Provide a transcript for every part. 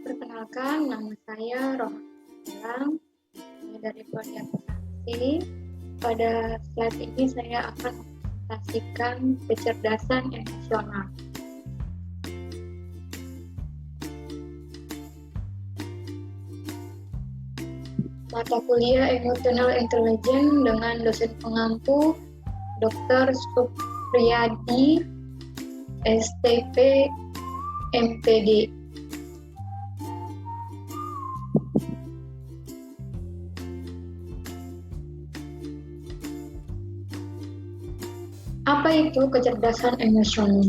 Perkenalkan, nama saya Rohman Gilang, dari Prodi Akuntansi. Pada slide ini saya akan mempresentasikan kecerdasan emosional. Mata kuliah Emotional Intelligence dengan dosen pengampu Dr. Supriyadi, STP, MPD. Apa itu kecerdasan emosional?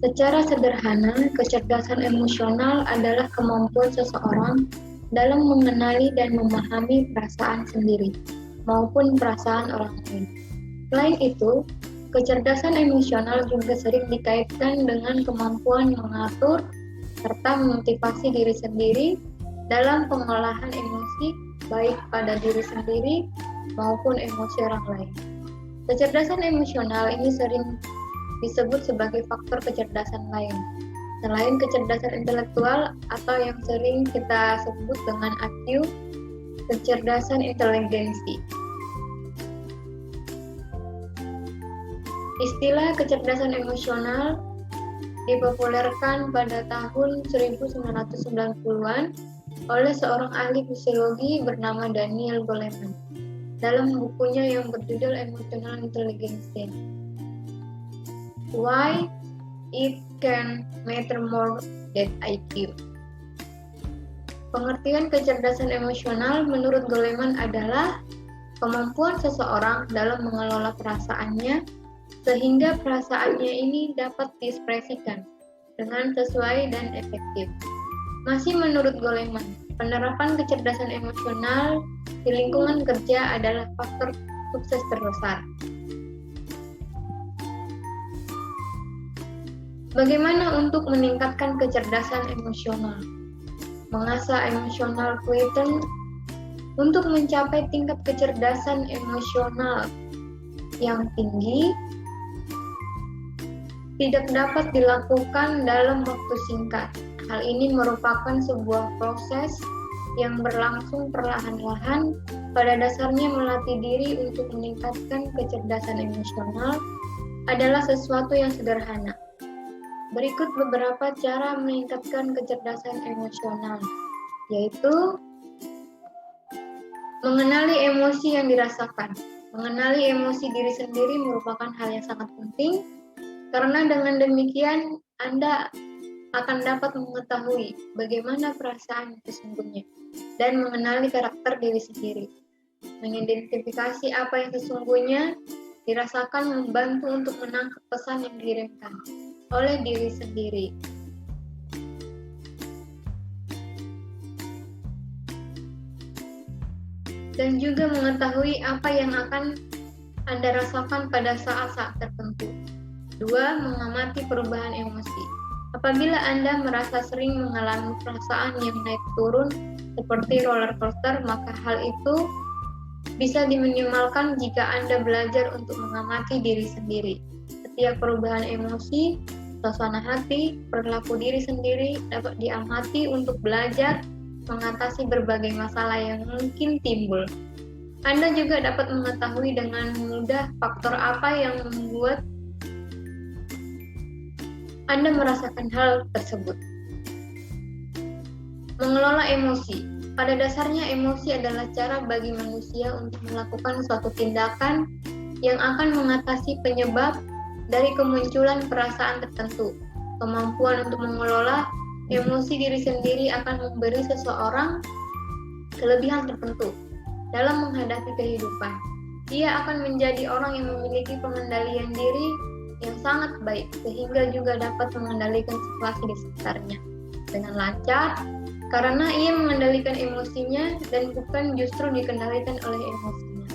Secara sederhana, kecerdasan emosional adalah kemampuan seseorang dalam mengenali dan memahami perasaan sendiri maupun perasaan orang lain. Selain itu, kecerdasan emosional juga sering dikaitkan dengan kemampuan mengatur serta memotivasi diri sendiri dalam pengolahan emosi, baik pada diri sendiri maupun emosi orang lain. Kecerdasan emosional ini sering disebut sebagai faktor kecerdasan lain. Selain kecerdasan intelektual atau yang sering kita sebut dengan IQ, kecerdasan inteligensi. Istilah kecerdasan emosional dipopulerkan pada tahun 1990-an oleh seorang ahli fisiologi bernama Daniel Goleman dalam bukunya yang berjudul Emotional Intelligence. Why it can matter more than IQ. Pengertian kecerdasan emosional menurut Goleman adalah kemampuan seseorang dalam mengelola perasaannya sehingga perasaannya ini dapat diekspresikan dengan sesuai dan efektif. Masih menurut Goleman, penerapan kecerdasan emosional di lingkungan kerja adalah faktor sukses terbesar. Bagaimana untuk meningkatkan kecerdasan emosional? Mengasah emosional quotient. Untuk mencapai tingkat kecerdasan emosional yang tinggi, tidak dapat dilakukan dalam waktu singkat. Hal ini merupakan sebuah proses yang berlangsung perlahan-lahan. Pada dasarnya melatih diri untuk meningkatkan kecerdasan emosional adalah sesuatu yang sederhana. Berikut beberapa cara meningkatkan kecerdasan emosional, yaitu mengenali emosi yang dirasakan. Mengenali emosi diri sendiri merupakan hal yang sangat penting, karena dengan demikian Anda akan dapat mengetahui bagaimana perasaan sesungguhnya dan mengenali karakter diri sendiri. Mengidentifikasi apa yang sesungguhnya dirasakan membantu untuk menangkap pesan yang dikirimkan oleh diri sendiri. Dan juga mengetahui apa yang akan Anda rasakan pada saat-saat tertentu. 2. Mengamati perubahan emosi. Apabila Anda merasa sering mengalami perasaan yang naik turun seperti roller coaster, maka hal itu bisa diminimalkan jika Anda belajar untuk mengamati diri sendiri. Setiap perubahan emosi, suasana hati, perilaku diri sendiri dapat diamati untuk belajar mengatasi berbagai masalah yang mungkin timbul. Anda juga dapat mengetahui dengan mudah faktor apa yang membuat Anda merasakan hal tersebut. Mengelola emosi. Pada dasarnya emosi adalah cara bagi manusia untuk melakukan suatu tindakan yang akan mengatasi penyebab dari kemunculan perasaan tertentu. Kemampuan untuk mengelola emosi diri sendiri akan memberi seseorang kelebihan tertentu dalam menghadapi kehidupan. Dia akan menjadi orang yang memiliki pengendalian diri yang sangat baik, sehingga juga dapat mengendalikan situasi di sekitarnya dengan lancar, karena ia mengendalikan emosinya dan bukan justru dikendalikan oleh emosinya.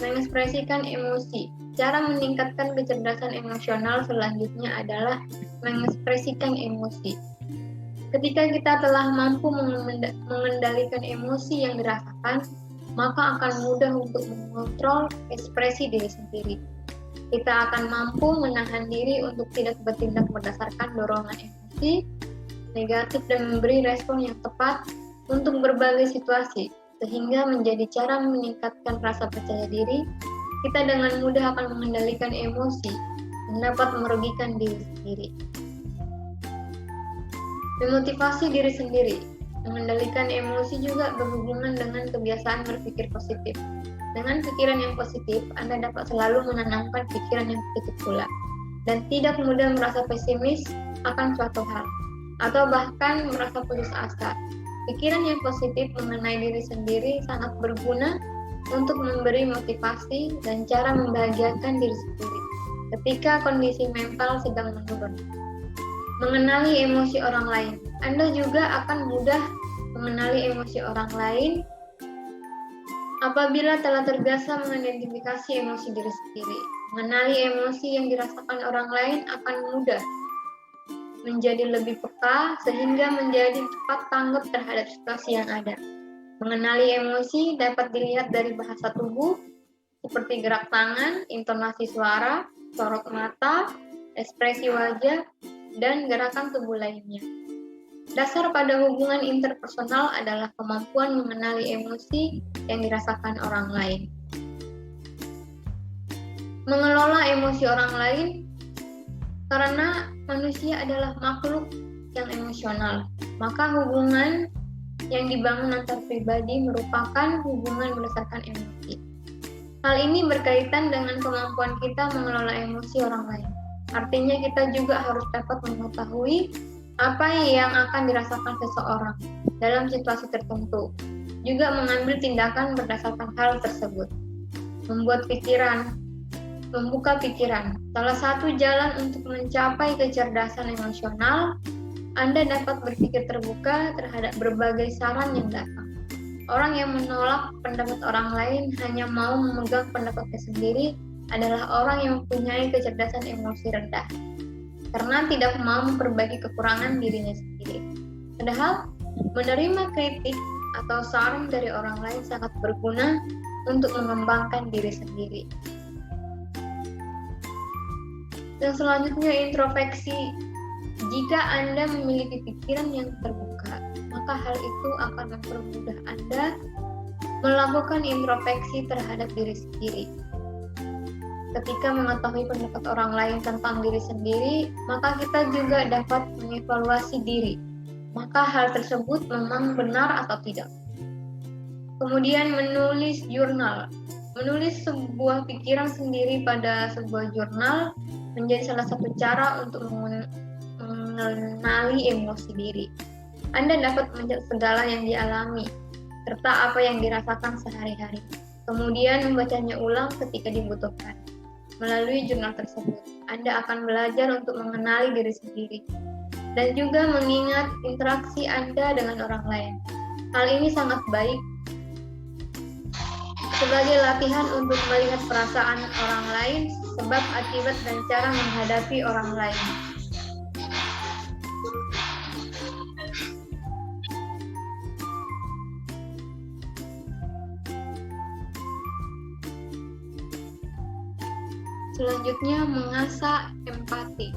Mengekspresikan emosi. Cara meningkatkan kecerdasan emosional selanjutnya adalah mengekspresikan emosi. Ketika kita telah mampu mengendalikan emosi yang dirasakan, maka akan mudah untuk mengontrol ekspresi diri sendiri. Kita akan mampu menahan diri untuk tidak bertindak berdasarkan dorongan emosi negatif dan memberi respon yang tepat untuk berbagai situasi, sehingga menjadi cara meningkatkan rasa percaya diri. Kita dengan mudah akan mengendalikan emosi yang dapat merugikan diri sendiri. Memotivasi diri sendiri. Mengendalikan emosi juga berhubungan dengan kebiasaan berpikir positif. Dengan pikiran yang positif, Anda dapat selalu menanamkan pikiran yang positif pula, dan tidak mudah merasa pesimis akan suatu hal, atau bahkan merasa putus asa. Pikiran yang positif mengenai diri sendiri sangat berguna untuk memberi motivasi dan cara membahagiakan diri sendiri ketika kondisi mental sedang menurun. Mengenali emosi orang lain. Anda juga akan mudah mengenali emosi orang lain apabila telah terbiasa mengidentifikasi emosi diri sendiri. Mengenali emosi yang dirasakan orang lain akan mudah menjadi lebih peka sehingga menjadi cepat tanggap terhadap situasi yang ada. Mengenali emosi dapat dilihat dari bahasa tubuh seperti gerak tangan, intonasi suara, sorot mata, ekspresi wajah, dan gerakan tubuh lainnya. Dasar pada hubungan interpersonal adalah kemampuan mengenali emosi yang dirasakan orang lain. Mengelola emosi orang lain, karena manusia adalah makhluk yang emosional, maka hubungan yang dibangun antar pribadi merupakan hubungan berdasarkan emosi. Hal ini berkaitan dengan kemampuan kita mengelola emosi orang lain. Artinya kita juga harus dapat mengetahui apa yang akan dirasakan seseorang dalam situasi tertentu, juga mengambil tindakan berdasarkan hal tersebut. Membuka pikiran. Salah satu jalan untuk mencapai kecerdasan emosional, Anda dapat berpikir terbuka terhadap berbagai saran yang datang. Orang yang menolak pendapat orang lain hanya mau memegang pendapatnya sendiri adalah orang yang mempunyai kecerdasan emosi rendah, karena tidak mau memperbaiki kekurangan dirinya sendiri. Padahal, menerima kritik atau saran dari orang lain sangat berguna untuk mengembangkan diri sendiri. Dan selanjutnya, introspeksi. Jika Anda memiliki pikiran yang terbuka, maka hal itu akan mempermudah Anda melakukan introspeksi terhadap diri sendiri. Ketika mengetahui pendapat orang lain tentang diri sendiri, maka kita juga dapat mengevaluasi diri. Maka hal tersebut memang benar atau tidak. Kemudian menulis jurnal. Menulis sebuah pikiran sendiri pada sebuah jurnal menjadi salah satu cara untuk mengenali emosi diri. Anda dapat mencatat segala yang dialami, serta apa yang dirasakan sehari-hari. Kemudian membacanya ulang ketika dibutuhkan. Melalui jurnal tersebut, Anda akan belajar untuk mengenali diri sendiri dan juga mengingat interaksi Anda dengan orang lain. Hal ini sangat baik sebagai latihan untuk melihat perasaan orang lain, sebab, akibat, dan cara menghadapi orang lain. Selanjutnya, mengasah empati.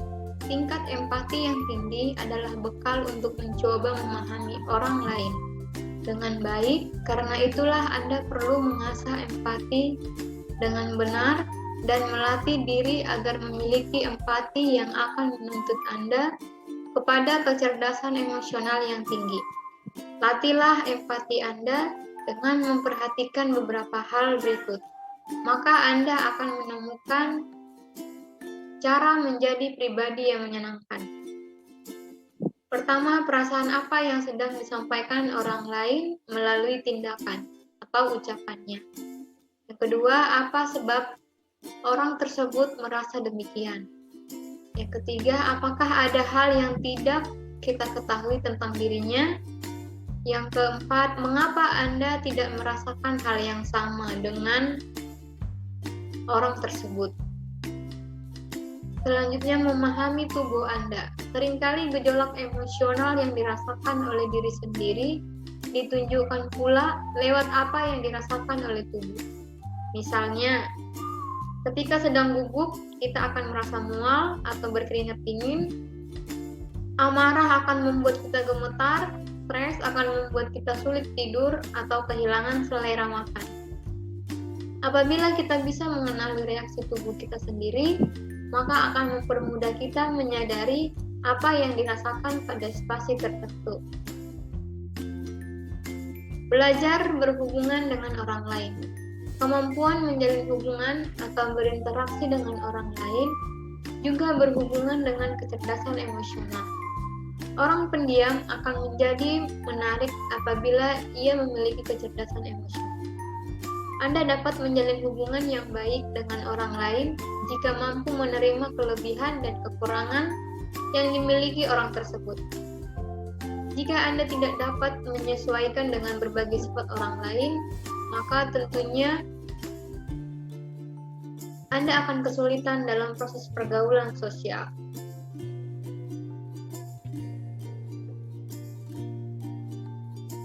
Tingkat empati yang tinggi adalah bekal untuk mencoba memahami orang lain dengan baik. Karena itulah Anda perlu mengasah empati dengan benar dan melatih diri agar memiliki empati yang akan menuntut Anda kepada kecerdasan emosional yang tinggi. Latihlah empati Anda dengan memperhatikan beberapa hal berikut. Maka Anda akan menemukan cara menjadi pribadi yang menyenangkan. Pertama, perasaan apa yang sedang disampaikan orang lain melalui tindakan atau ucapannya. Yang kedua, apa sebab orang tersebut merasa demikian. Yang ketiga, apakah ada hal yang tidak kita ketahui tentang dirinya. Yang keempat, mengapa Anda tidak merasakan hal yang sama dengan orang tersebut. Selanjutnya, memahami tubuh Anda. Seringkali gejolak emosional yang dirasakan oleh diri sendiri ditunjukkan pula lewat apa yang dirasakan oleh tubuh. Misalnya, Ketika sedang gugup, kita akan merasa mual atau berkeringat dingin. Amarah akan membuat kita gemetar, stres akan membuat kita sulit tidur atau kehilangan selera makan. Apabila kita bisa mengenali reaksi tubuh kita sendiri, maka akan mempermudah kita menyadari apa yang dirasakan pada situasi tertentu. Belajar berhubungan dengan orang lain. Kemampuan menjalin hubungan atau berinteraksi dengan orang lain juga berhubungan dengan kecerdasan emosional. Orang pendiam akan menjadi menarik apabila ia memiliki kecerdasan emosional. Anda dapat menjalin hubungan yang baik dengan orang lain jika mampu menerima kelebihan dan kekurangan yang dimiliki orang tersebut. Jika Anda tidak dapat menyesuaikan dengan berbagai sifat orang lain, maka tentunya Anda akan kesulitan dalam proses pergaulan sosial.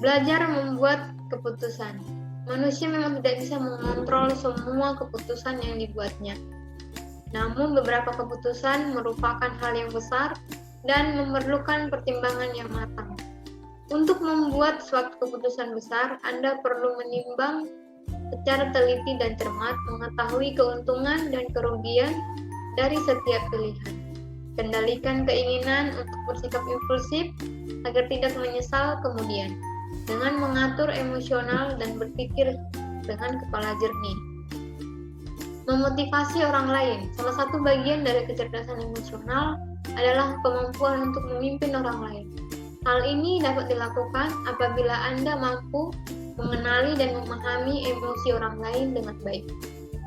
Belajar membuat keputusan. Manusia memang tidak bisa mengontrol semua keputusan yang dibuatnya. Namun beberapa keputusan merupakan hal yang besar dan memerlukan pertimbangan yang matang. Untuk membuat suatu keputusan besar, Anda perlu menimbang secara teliti dan cermat, mengetahui keuntungan dan kerugian dari setiap pilihan. Kendalikan keinginan untuk bersikap impulsif agar tidak menyesal kemudian, dengan mengatur emosional dan berpikir dengan kepala jernih. Memotivasi orang lain. Salah satu bagian dari kecerdasan emosional adalah kemampuan untuk memimpin orang lain. Hal ini dapat dilakukan apabila Anda mampu mengenali dan memahami emosi orang lain dengan baik.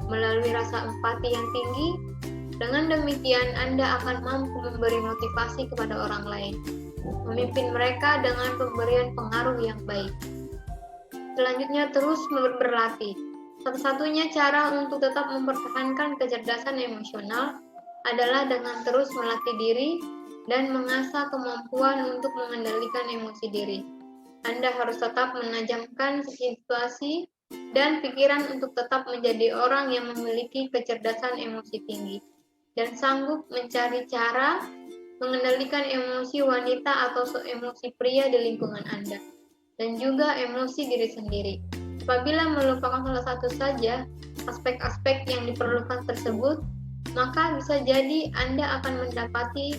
Melalui rasa empati yang tinggi, dengan demikian Anda akan mampu memberi motivasi kepada orang lain, memimpin mereka dengan pemberian pengaruh yang baik. Selanjutnya, terus berlatih. Satu-satunya cara untuk tetap mempertahankan kecerdasan emosional adalah dengan terus melatih diri dan mengasah kemampuan untuk mengendalikan emosi diri. Anda harus tetap menajamkan situasi dan pikiran untuk tetap menjadi orang yang memiliki kecerdasan emosi tinggi dan sanggup mencari cara mengendalikan emosi wanita atau emosi pria di lingkungan Anda dan juga emosi diri sendiri. Apabila melupakan salah satu saja aspek-aspek yang diperlukan tersebut, maka bisa jadi Anda akan mendapati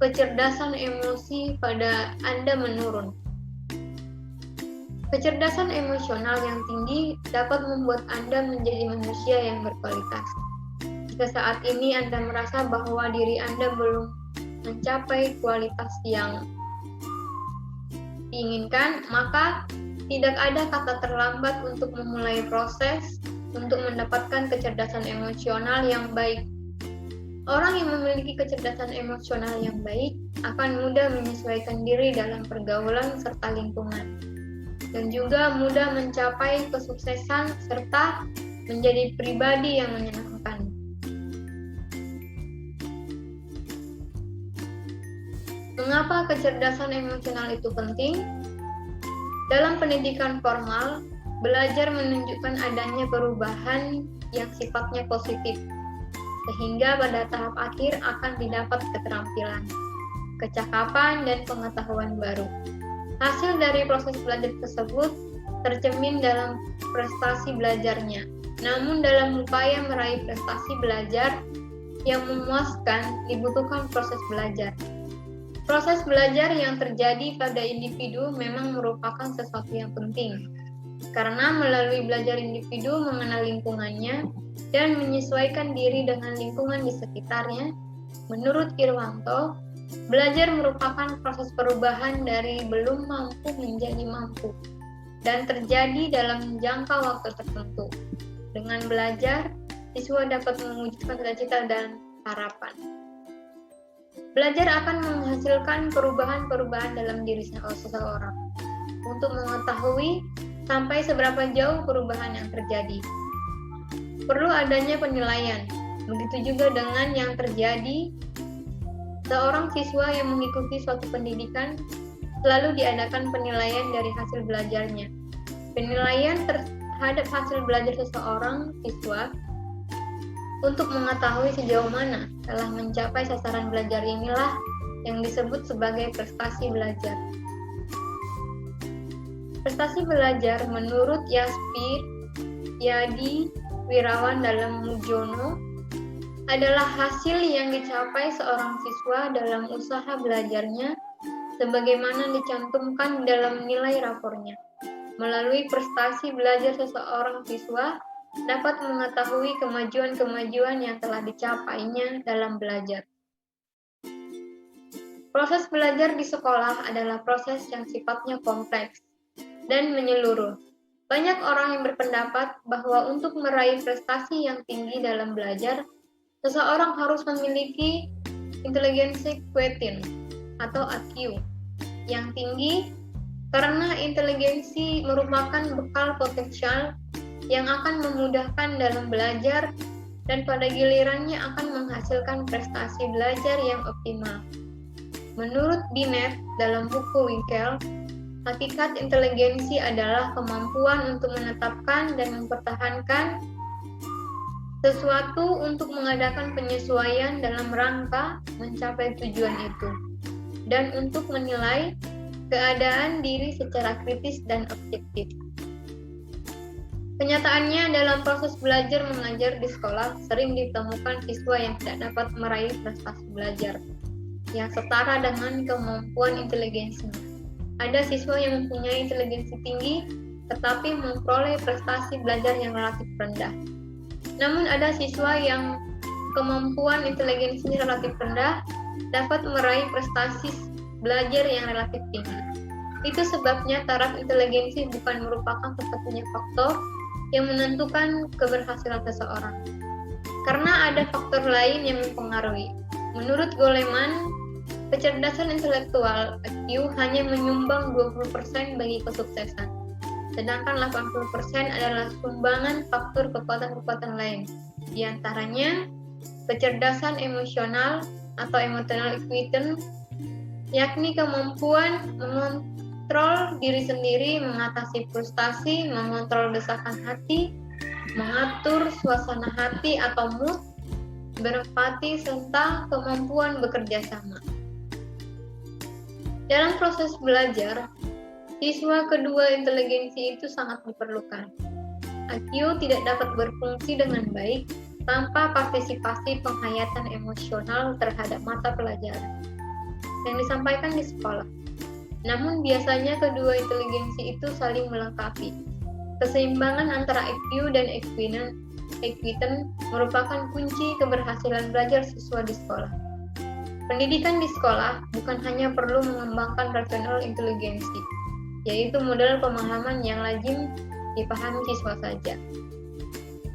kecerdasan emosi pada Anda menurun. Kecerdasan emosional yang tinggi dapat membuat Anda menjadi manusia yang berkualitas. Jika saat ini Anda merasa bahwa diri Anda belum mencapai kualitas yang diinginkan, maka tidak ada kata terlambat untuk memulai proses untuk mendapatkan kecerdasan emosional yang baik. Orang yang memiliki kecerdasan emosional yang baik akan mudah menyesuaikan diri dalam pergaulan serta lingkungan, dan juga mudah mencapai kesuksesan serta menjadi pribadi yang menyenangkan. Mengapa kecerdasan emosional itu penting? Dalam pendidikan formal, belajar menunjukkan adanya perubahan yang sifatnya positif, sehingga pada tahap akhir akan didapat keterampilan, kecakapan, dan pengetahuan baru. Hasil dari proses belajar tersebut tercermin dalam prestasi belajarnya. Namun dalam upaya meraih prestasi belajar yang memuaskan, dibutuhkan proses belajar. Proses belajar yang terjadi pada individu memang merupakan sesuatu yang penting, karena melalui belajar individu mengenal lingkungannya dan menyesuaikan diri dengan lingkungan di sekitarnya. Menurut Irwanto, belajar merupakan proses perubahan dari belum mampu menjadi mampu dan terjadi dalam jangka waktu tertentu. Dengan belajar, siswa dapat mewujudkan cita-cita dan harapan. Belajar akan menghasilkan perubahan-perubahan dalam diri seseorang. Untuk mengetahui sampai seberapa jauh perubahan yang terjadi, perlu adanya penilaian. Begitu juga dengan yang terjadi, seorang siswa yang mengikuti suatu pendidikan selalu diadakan penilaian dari hasil belajarnya. Penilaian terhadap hasil belajar seseorang siswa Untuk mengetahui sejauh mana telah mencapai sasaran belajar inilah yang disebut sebagai prestasi belajar. Prestasi belajar menurut Yadi Wirawan dalam Mujono adalah hasil yang dicapai seorang siswa dalam usaha belajarnya sebagaimana dicantumkan dalam nilai rapornya. Melalui prestasi belajar seseorang siswa dapat mengetahui kemajuan-kemajuan yang telah dicapainya dalam belajar. Proses belajar di sekolah adalah proses yang sifatnya kompleks dan menyeluruh. Banyak orang yang berpendapat bahwa untuk meraih prestasi yang tinggi dalam belajar, seseorang harus memiliki inteligensi quotient atau IQ yang tinggi karena inteligensi merupakan bekal potensial yang akan memudahkan dalam belajar dan pada gilirannya akan menghasilkan prestasi belajar yang optimal. Menurut Binet dalam buku Winkel, hakikat inteligensi adalah kemampuan untuk menetapkan dan mempertahankan sesuatu untuk mengadakan penyesuaian dalam rangka mencapai tujuan itu, dan untuk menilai keadaan diri secara kritis dan objektif. Kenyataannya, dalam proses belajar mengajar di sekolah, sering ditemukan siswa yang tidak dapat meraih prestasi belajar yang setara dengan kemampuan inteligensinya. Ada siswa yang mempunyai inteligensi tinggi, tetapi memperoleh prestasi belajar yang relatif rendah. Namun ada siswa yang kemampuan inteligensinya relatif rendah dapat meraih prestasi belajar yang relatif tinggi. Itu sebabnya taraf inteligensi bukan merupakan satu-satunya faktor yang menentukan keberhasilan seseorang. Karena ada faktor lain yang mempengaruhi. Menurut Goleman, kecerdasan intelektual IQ hanya menyumbang 20% bagi kesuksesan, sedangkan 80% adalah sumbangan faktor kekuatan-kekuatan lain, di antaranya kecerdasan emosional atau emotional quotient, yakni kemampuan mengontrol diri sendiri, mengatasi frustasi, mengontrol desakan hati, mengatur suasana hati atau mood, berempati, serta kemampuan bekerja sama. Dalam proses belajar, siswa kedua inteligensi itu sangat diperlukan. IQ tidak dapat berfungsi dengan baik tanpa partisipasi penghayatan emosional terhadap mata pelajaran yang disampaikan di sekolah. Namun biasanya kedua inteligensi itu saling melengkapi. Keseimbangan antara IQ dan quotient merupakan kunci keberhasilan belajar siswa di sekolah. Pendidikan di sekolah bukan hanya perlu mengembangkan rasional inteligensi, yaitu model pemahaman yang lazim dipahami siswa saja,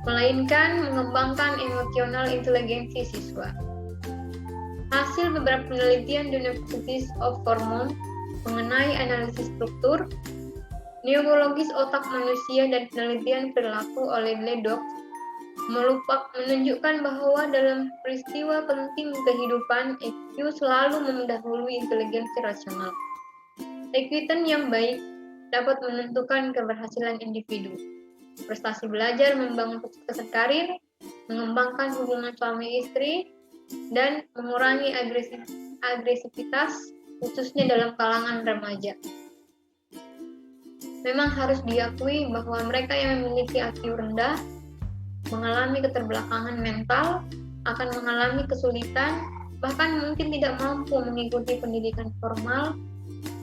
melainkan mengembangkan emosional inteligensi siswa. Hasil beberapa penelitian di University of Vermont mengenai analisis struktur, neurologis otak manusia dan penelitian perilaku oleh Ledoux menunjukkan bahwa dalam peristiwa penting kehidupan, IQ selalu mendahului inteligensi rasional. Quotient yang baik dapat menentukan keberhasilan individu. Prestasi belajar membangun kesuksesan karir, mengembangkan hubungan suami istri, dan mengurangi agresivitas, khususnya dalam kalangan remaja. Memang harus diakui bahwa mereka yang memiliki IQ rendah mengalami keterbelakangan mental, akan mengalami kesulitan, bahkan mungkin tidak mampu mengikuti pendidikan formal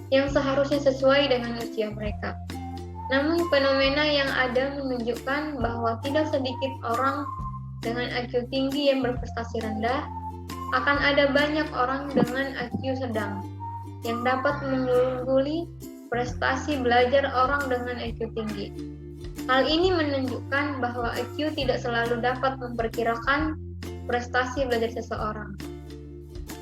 yang seharusnya sesuai dengan usia mereka. Namun fenomena yang ada menunjukkan bahwa tidak sedikit orang dengan IQ tinggi yang berprestasi rendah, akan ada banyak orang dengan IQ sedang yang dapat mengungguli prestasi belajar orang dengan IQ tinggi. Hal ini menunjukkan bahwa IQ tidak selalu dapat memperkirakan prestasi belajar seseorang.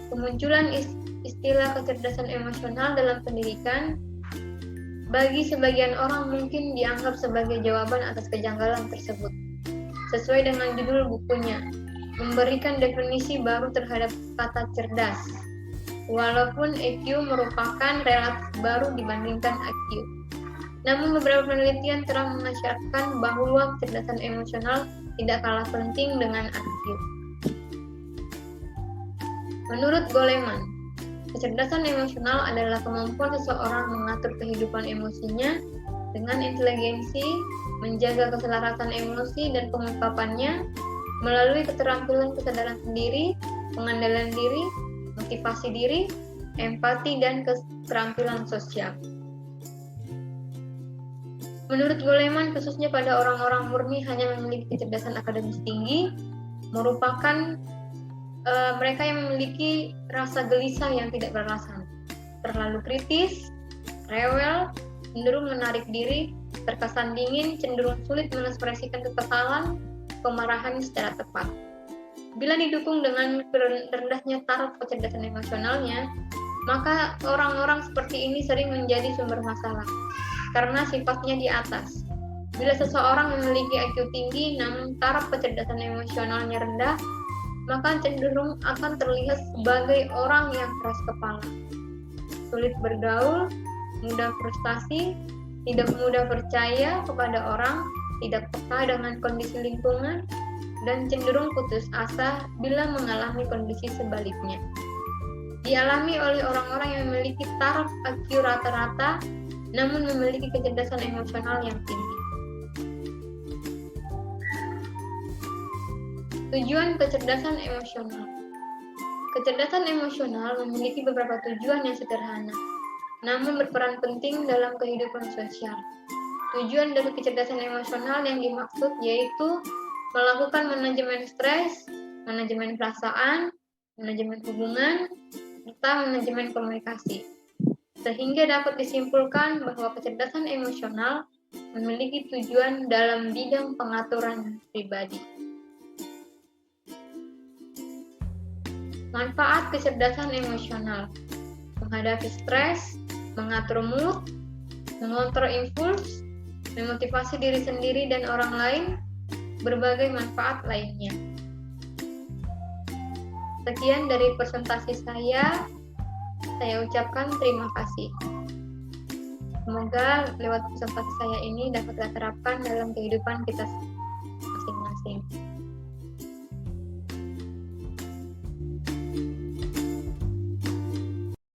Kemunculan istilah kecerdasan emosional dalam pendidikan bagi sebagian orang mungkin dianggap sebagai jawaban atas kejanggalan tersebut. Sesuai dengan judul bukunya, memberikan definisi baru terhadap kata cerdas. Walaupun IQ merupakan relatif baru dibandingkan IQ. Namun beberapa penelitian telah mengisyaratkan bahwa kecerdasan emosional tidak kalah penting dengan IQ. Menurut Goleman, kecerdasan emosional adalah kemampuan seseorang mengatur kehidupan emosinya dengan inteligensi, menjaga keselarasan emosi dan pengungkapannya melalui keterampilan kesadaran diri, pengendalian diri, motivasi diri, empati, dan keterampilan sosial. Menurut Goleman, khususnya pada orang-orang murni hanya memiliki kecerdasan akademis tinggi, merupakan mereka yang memiliki rasa gelisah yang tidak beralasan, terlalu kritis, rewel, cenderung menarik diri, terkesan dingin, cenderung sulit mengekspresikan kekesalan, kemarahan secara tepat. Bila didukung dengan rendahnya taraf kecerdasan emosionalnya, maka orang-orang seperti ini sering menjadi sumber masalah karena sifatnya di atas. Bila seseorang memiliki IQ tinggi namun taraf kecerdasan emosionalnya rendah, maka cenderung akan terlihat sebagai orang yang keras kepala, sulit bergaul, mudah frustasi, tidak mudah percaya kepada orang, tidak peka dengan kondisi lingkungan, dan cenderung putus asa bila mengalami kondisi sebaliknya. Dialami oleh orang-orang yang memiliki taraf IQ rata-rata namun memiliki kecerdasan emosional yang tinggi. Tujuan kecerdasan emosional. Kecerdasan emosional memiliki beberapa tujuan yang sederhana, namun berperan penting dalam kehidupan sosial. Tujuan dari kecerdasan emosional yang dimaksud yaitu melakukan manajemen stres, manajemen perasaan, manajemen hubungan, serta manajemen komunikasi. Sehingga dapat disimpulkan bahwa kecerdasan emosional memiliki tujuan dalam bidang pengaturan pribadi. Manfaat kecerdasan emosional: menghadapi stres, mengatur mood, mengontrol impuls, memotivasi diri sendiri dan orang lain, berbagai manfaat lainnya. Sekian dari presentasi saya ucapkan terima kasih. Semoga lewat presentasi saya ini dapat diterapkan dalam kehidupan kita